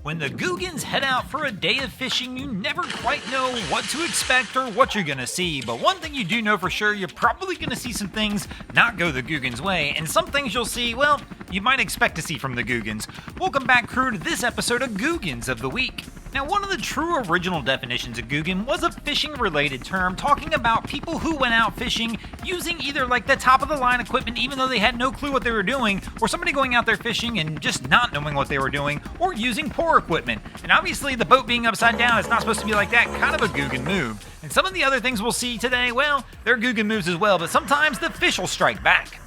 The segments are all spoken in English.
When the Googans head out for a day of fishing, you never quite know what to expect or what you're gonna see, but one thing you do know for sure, you're probably gonna see some things not go the Googans' way, and some things you'll see, well, you might expect to see from the Googans. Welcome back, crew, to this episode of Googans of the Week. Now, one of the true original definitions of Googan was a fishing-related term talking about people who went out fishing using either like the top-of-the-line equipment even though they had no clue what they were doing, or somebody going out there fishing and just not knowing what they were doing, or using poor equipment. And obviously, the boat being upside down is not supposed to be like that, kind of a Googan move. And some of the other things we'll see today, well, they're Googan moves as well, but sometimes the fish will strike back.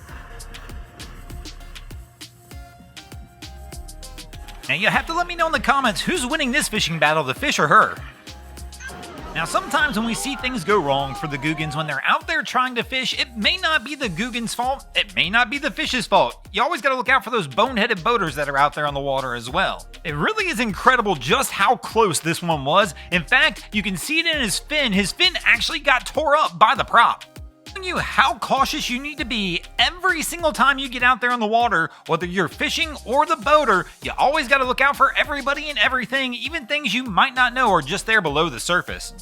Now you have to let me know in the comments who's winning this fishing battle, the fish or her. Now sometimes when we see things go wrong for the Googans when they're out there trying to fish, it may not be the Googans' fault, it may not be the fish's fault. You always gotta look out for those boneheaded boaters that are out there on the water as well. It really is incredible just how close this one was. In fact, you can see it in his fin. His fin actually got tore up by the prop. You how cautious you need to be every single time you get out there on the water, whether you're fishing or the boater. You always got to look out for everybody and everything, even things you might not know are just there below the surface.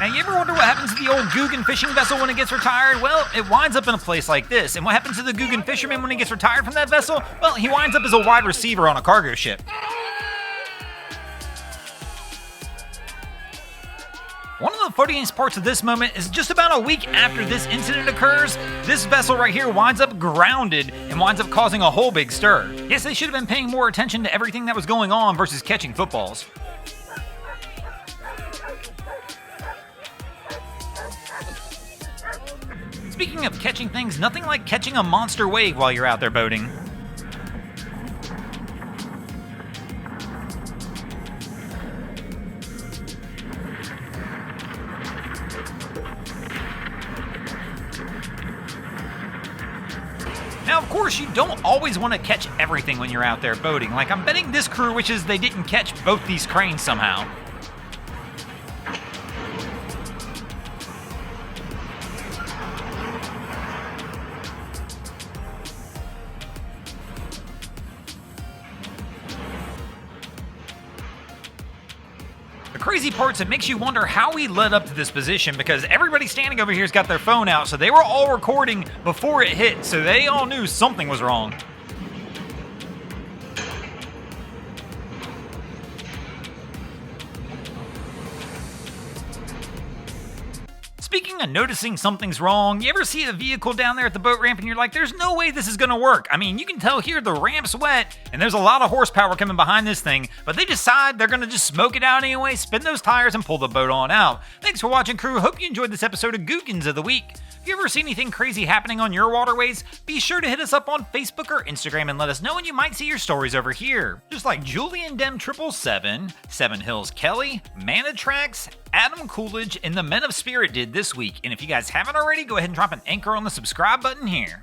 Now, you ever wonder what happens to the old Googan fishing vessel when it gets retired? Well, it winds up in a place like this. And what happens to the Googan fisherman when he gets retired from that vessel? Well, he winds up as a wide receiver on a cargo ship. One of the funniest parts of this moment is just about a week after this incident occurs, this vessel right here winds up grounded and winds up causing a whole big stir. Yes, they should have been paying more attention to everything that was going on versus catching footballs. Speaking of catching things, nothing like catching a monster wave while you're out there boating. Now, of course, you don't always want to catch everything when you're out there boating. Like, I'm betting this crew wishes they didn't catch both these cranes somehow. The crazy part's it makes you wonder how we led up to this position, because everybody standing over here's got their phone out, so they were all recording before it hit, so they all knew something was wrong. Speaking of noticing something's wrong, you ever see a vehicle down there at the boat ramp and you're like, there's no way this is gonna work? I mean, you can tell here the ramp's wet and there's a lot of horsepower coming behind this thing, but they decide they're gonna just smoke it out anyway, spin those tires and pull the boat on out. Thanks for watching, crew. Hope you enjoyed this episode of Googans of the Week. If you ever see anything crazy happening on your waterways, be sure to hit us up on Facebook or Instagram and let us know, and you might see your stories over here. Just like Julian Dem 777, Seven Hills Kelly, Manatrax, Adam Coolidge, and the Men of Spirit did this week. And if you guys haven't already, go ahead and drop an anchor on the subscribe button here.